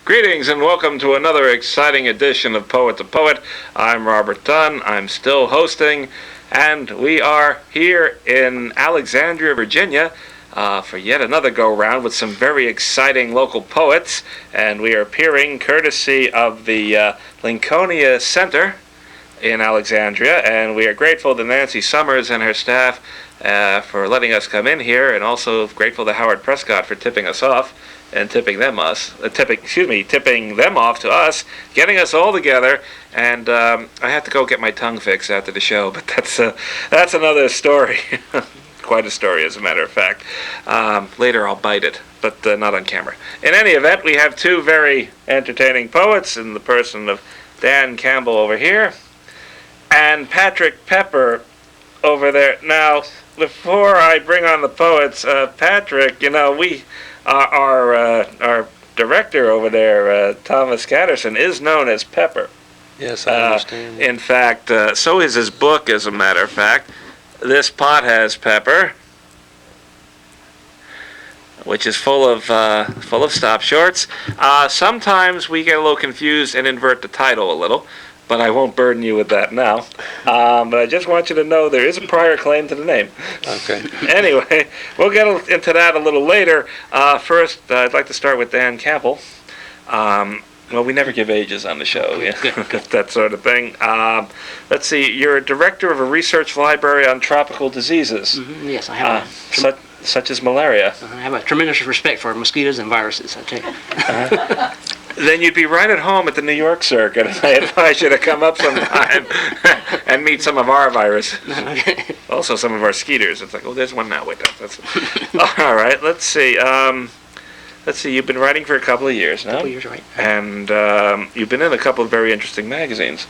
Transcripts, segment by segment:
Greetings and welcome to another exciting edition of Poet to Poet. I'm Robert Dunn. I'm still hosting, and we are here in Alexandria, Virginia, for yet another go-round with some very exciting local poets. And we are appearing courtesy of the Lincolnia Center in Alexandria, and we are grateful to Nancy Summers and her staff for letting us come in here, and also grateful to Howard Prescott for tipping us off and tipping them off to us, getting us all together. And I have to go get my tongue fixed after the show, but that's another story. Quite a story, as a matter of fact. Later I'll bite it, but not on camera. In any event, we have two very entertaining poets in the person of Dan Campbell over here and Patrick Pepper over there. Now, before I bring on the poets, Patrick, our director over there, Thomas Catterson, is known as Pepper. Yes, I understand. In fact, so is his book, as a matter of fact. This pot has pepper, which is full of stop shorts. Sometimes we get a little confused and invert the title a little, but I won't burden you with that now. But I just want you to know there is a prior claim to the name. Okay. Anyway, we'll get into that a little later. First, I'd like to start with Dan Campbell. Well, we never give ages on the show, yeah. That sort of thing. Let's see, you're a director of a research library on tropical diseases. Mm-hmm. Yes, I have. Such as malaria. I have a tremendous respect for mosquitoes and viruses, I tell you. Then you'd be right at home at the New York circuit, and I advise you to come up sometime and meet some of our viruses. Also some of our skeeters. It's like, oh, there's one now. Wait, that's all right, let's see. You've been writing for a couple of years now. A couple of years, right. And you've been in a couple of very interesting magazines.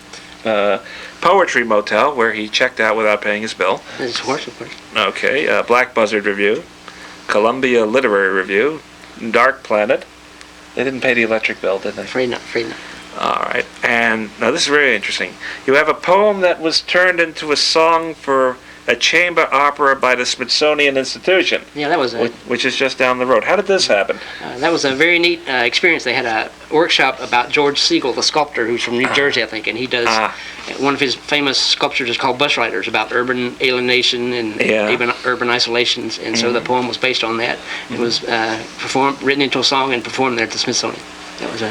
Poetry Motel, where he checked out without paying his bill. Of course. Okay, Black Buzzard Review, Columbia Literary Review, Dark Planet. They didn't pay the electric bill, did they? Afraid not. All right, and now this is very interesting. You have a poem that was turned into a song for a chamber opera by the Smithsonian Institution. Yeah, that was which is just down the road. How did this happen? That was a very neat experience. They had a workshop about George Siegel, the sculptor, who's from New Jersey, I think, and he does one of his famous sculptures is called Bus Riders, about urban alienation and even urban isolations. And so the poem was based on that. It was written into a song and performed there at the Smithsonian. That was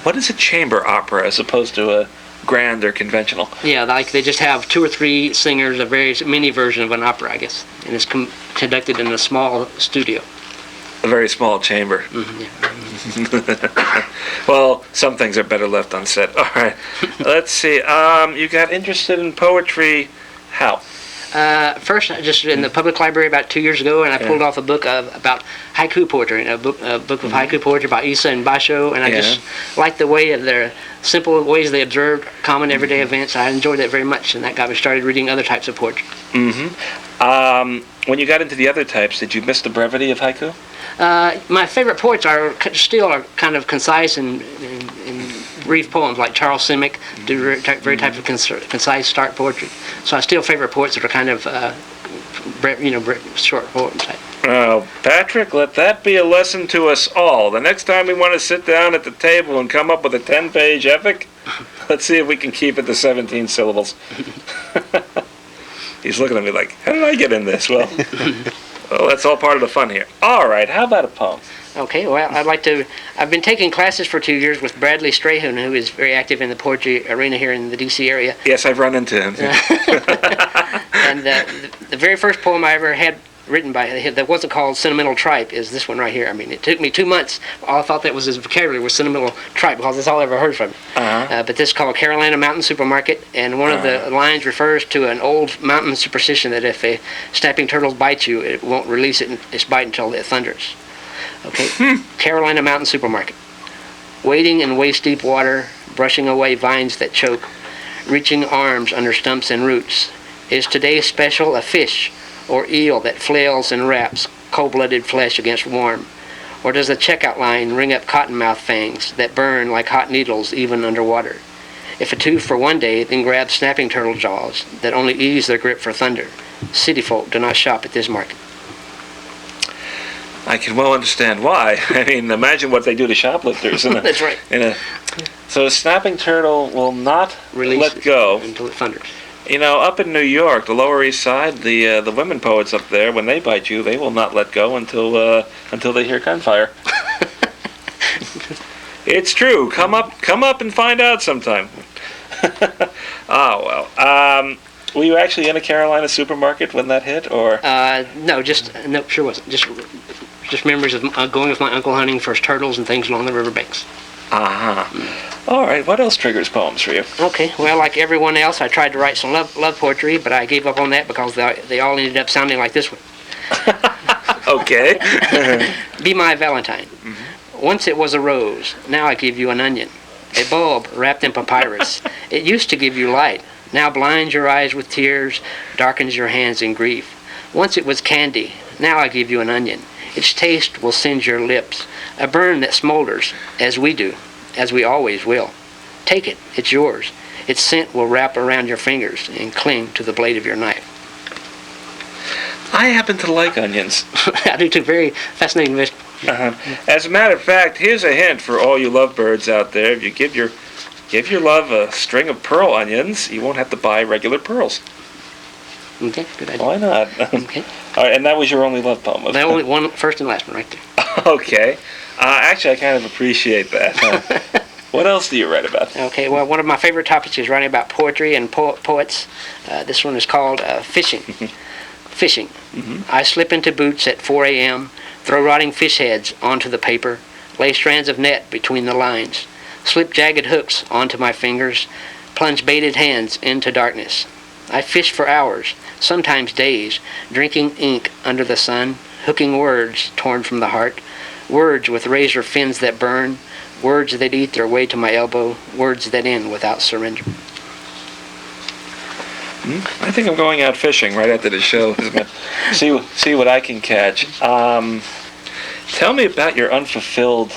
what is a chamber opera as opposed to a grand or conventional? Yeah, like they just have two or three singers, a very mini version of an opera, I guess, and it's conducted in a small studio. A very small chamber. Well, some things are better left unsaid. All right, let's see. You got interested in poetry. How? First, just in the public library about 2 years ago, and I pulled off a book about haiku poetry, a book of haiku poetry by Issa and Basho, and I just liked the way of their simple ways they observed common everyday events. I enjoyed that very much, and that got me started reading other types of poetry. When you got into the other types, did you miss the brevity of haiku? My favorite poets are kind of concise and brief poems, like Charles Simic, do very type of concise start poetry. So I still favor poets that are kind of short poem type. Patrick, let that be a lesson to us all. The next time we want to sit down at the table and come up with a 10-page epic, let's see if we can keep it to 17 syllables. He's looking at me like, how did I get in this? Well, that's all part of the fun here. All right, how about a poem? Okay, well, I've been taking classes for 2 years with Bradley Strahan, who is very active in the poetry arena here in the D.C. area. Yes, I've run into him. And the very first poem I ever had written by him that wasn't called Sentimental Tripe is this one right here. I mean, it took me 2 months. All I thought that was his vocabulary was Sentimental Tripe, because that's all I ever heard from him. But this is called Carolina Mountain Supermarket, and one of the lines refers to an old mountain superstition that if a snapping turtle bites you, it won't release its bite until it thunders. Okay, Carolina Mountain Supermarket. Wading in waist-deep water, brushing away vines that choke, reaching arms under stumps and roots. Is today special a fish or eel that flails and wraps cold-blooded flesh against warm? Or does the checkout line ring up cottonmouth fangs that burn like hot needles even underwater? If a tooth for one day, then grab snapping turtle jaws that only ease their grip for thunder. City folk do not shop at this market. I can well understand why. I mean, imagine what they do to shoplifters. That's right. So a snapping turtle will not Release let go. until it thunders. You know, up in New York, the Lower East Side, the women poets up there, when they bite you, they will not let go until they hear gunfire. It's true. Come up and find out sometime. Oh well. Were you actually in a Carolina supermarket when that hit, or? No, sure wasn't. Just memories of going with my uncle hunting for turtles and things along the riverbanks. All right. What else triggers poems for you? Okay. Well, like everyone else, I tried to write some love poetry, but I gave up on that because they all ended up sounding like this one. Okay. Be my Valentine. Once it was a rose, now I give you an onion. A bulb wrapped in papyrus. It used to give you light. Now blinds your eyes with tears, darkens your hands in grief. Once it was candy, now I give you an onion. Its taste will singe your lips, a burn that smolders, as we do, as we always will. Take it, it's yours. Its scent will wrap around your fingers and cling to the blade of your knife. I happen to like onions. I do too, very fascinating. As a matter of fact, here's a hint for all you lovebirds out there. If you give your love a string of pearl onions, you won't have to buy regular pearls. Okay, good idea. Why not? Okay. All right, and that was your only love poem. The only one, first and last one, right there. Okay. Actually, I kind of appreciate that. What else do you write about? Okay, well, one of my favorite topics is writing about poetry and poets. This one is called Fishing. Fishing. I slip into boots at 4 a.m., throw rotting fish heads onto the paper, lay strands of net between the lines, slip jagged hooks onto my fingers, plunge baited hands into darkness. I fish for hours, sometimes days, drinking ink under the sun, hooking words torn from the heart, words with razor fins that burn, words that eat their way to my elbow, words that end without surrender. I think I'm going out fishing right after the show. See what I can catch. Tell me about your unfulfilled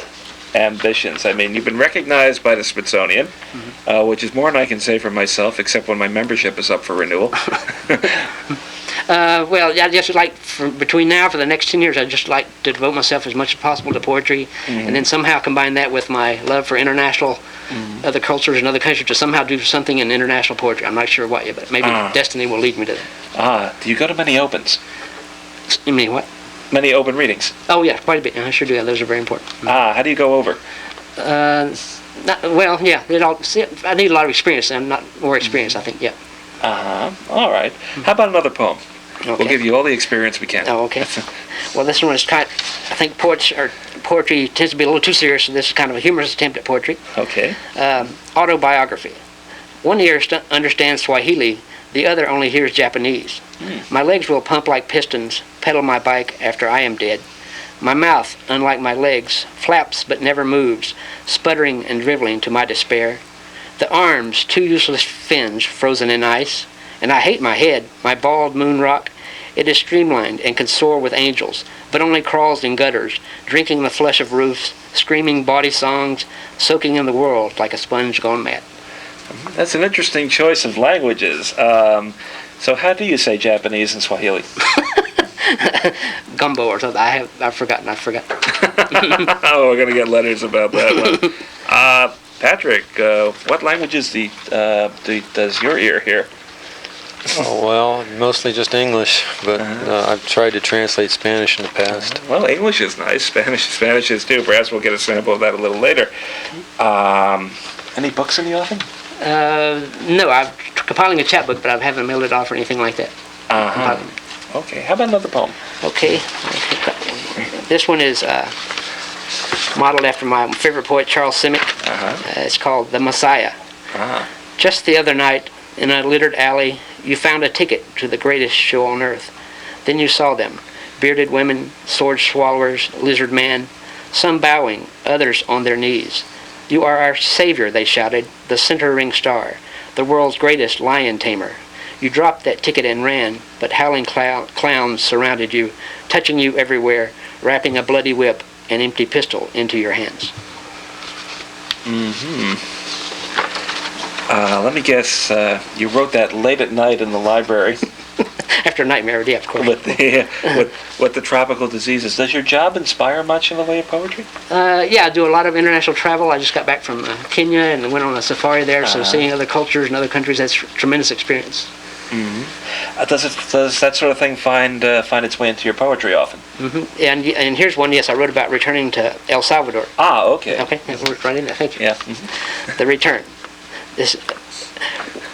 ambitions. I mean, you've been recognized by the Smithsonian, which is more than I can say for myself, except when my membership is up for renewal. Well, I just like, between now for the next 10 years, I'd just like to devote myself as much as possible to poetry, and then somehow combine that with my love for international, other cultures and other countries, to somehow do something in international poetry. I'm not sure what yet, but maybe destiny will lead me to that. Do you go to many opens? You mean what? Many open readings? Oh, yeah, quite a bit. I sure do. Those are very important. How do you go over? Well, yeah, I need a lot of experience. I'm not more experienced, I think, yeah. All right. How about another poem? Okay. We'll give you all the experience we can. Oh, okay. Well, this one is I think poetry tends to be a little too serious, so this is kind of a humorous attempt at poetry. Okay. Autobiography. One ear understands Swahili, the other only hears Japanese. My legs will pump like pistons, pedal my bike after I am dead. My mouth, unlike my legs, flaps but never moves, sputtering and dribbling to my despair. The arms, two useless fins frozen in ice. And I hate my head, my bald moon rock. It is streamlined and can soar with angels, but only crawls in gutters, drinking the flesh of roofs, screaming bawdy songs, soaking in the world like a sponge gone mad. That's an interesting choice of languages. So how do you say Japanese in Swahili? Gumbo or something. I've forgotten. Oh, we're going to get letters about that one. Patrick, what languages does your ear hear? Oh, well, mostly just English, but I've tried to translate Spanish in the past. Well, English is nice. Spanish is too. Perhaps we'll get a sample of that a little later. Any books in the offing? No, I'm compiling a chapbook, but I haven't mailed it off or anything like that. Okay, how about another poem? Okay. This one is modeled after my favorite poet, Charles Simic. It's called The Messiah. Just the other night, in a littered alley, you found a ticket to the greatest show on earth. Then you saw them, bearded women, sword swallowers, lizard man, some bowing, others on their knees. You are our savior, they shouted, the center ring star, the world's greatest lion tamer. You dropped that ticket and ran, but howling clowns surrounded you, touching you everywhere, wrapping a bloody whip, an empty pistol into your hands. Let me guess, you wrote that late at night in the library. After a nightmare, yeah, of course. With the tropical diseases. Does your job inspire much in the way of poetry? Yeah, I do a lot of international travel. I just got back from Kenya and went on a safari there, so seeing other cultures and other countries, that's a tremendous experience. Does that sort of thing find its way into your poetry often? And here's one, yes, I wrote about returning to El Salvador. Ah, okay. Okay, we're right in there, thank you. Yeah. The return.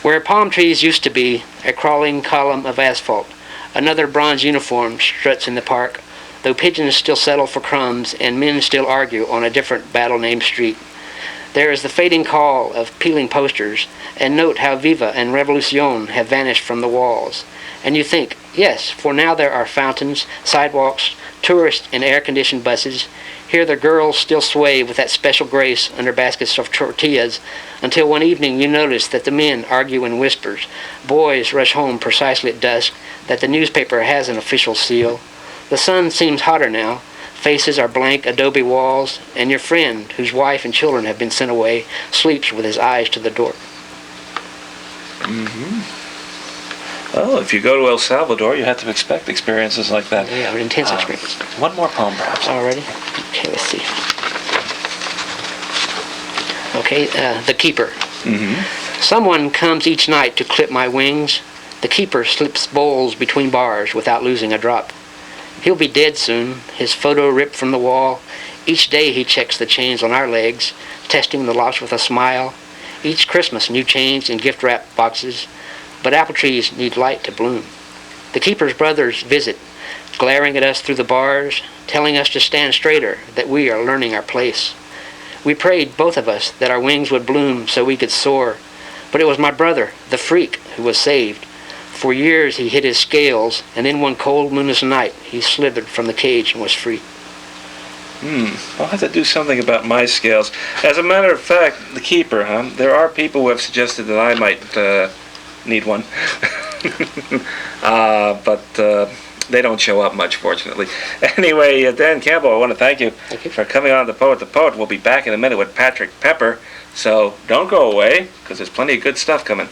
Where palm trees used to be, a crawling column of asphalt, another bronze uniform struts in the park, though pigeons still settle for crumbs and men still argue on a different battle-named street. There is the fading call of peeling posters, and note how Viva and Revolucion have vanished from the walls. And you think, yes, for now there are fountains, sidewalks, tourists in air-conditioned buses. Here the girls still sway with that special grace under baskets of tortillas, until one evening you notice that the men argue in whispers, boys rush home precisely at dusk, that the newspaper has an official seal. The sun seems hotter now. Faces are blank adobe walls, and your friend, whose wife and children have been sent away, sleeps with his eyes to the door. Well, if you go to El Salvador, you have to expect experiences like that. Yeah, an intense experience. One more poem, perhaps. Already? Okay, let's see. Okay, The Keeper. Someone comes each night to clip my wings. The keeper slips bowls between bars without losing a drop. He'll be dead soon, his photo ripped from the wall. Each day he checks the chains on our legs, testing the locks with a smile. Each Christmas, new chains in gift-wrap boxes. But apple trees need light to bloom. The keeper's brothers visit, glaring at us through the bars, telling us to stand straighter, that we are learning our place. We prayed, both of us, that our wings would bloom so we could soar. But it was my brother, the freak, who was saved. For years he hid his scales, and then one cold moonless night he slithered from the cage and was free. I'll have to do something about my scales. As a matter of fact, the keeper, there are people who have suggested that I might need one. But they don't show up much, fortunately. Anyway, Dan Campbell, I want to thank you for coming on The Poet. We'll be back in a minute with Patrick Pepper. So don't go away, because there's plenty of good stuff coming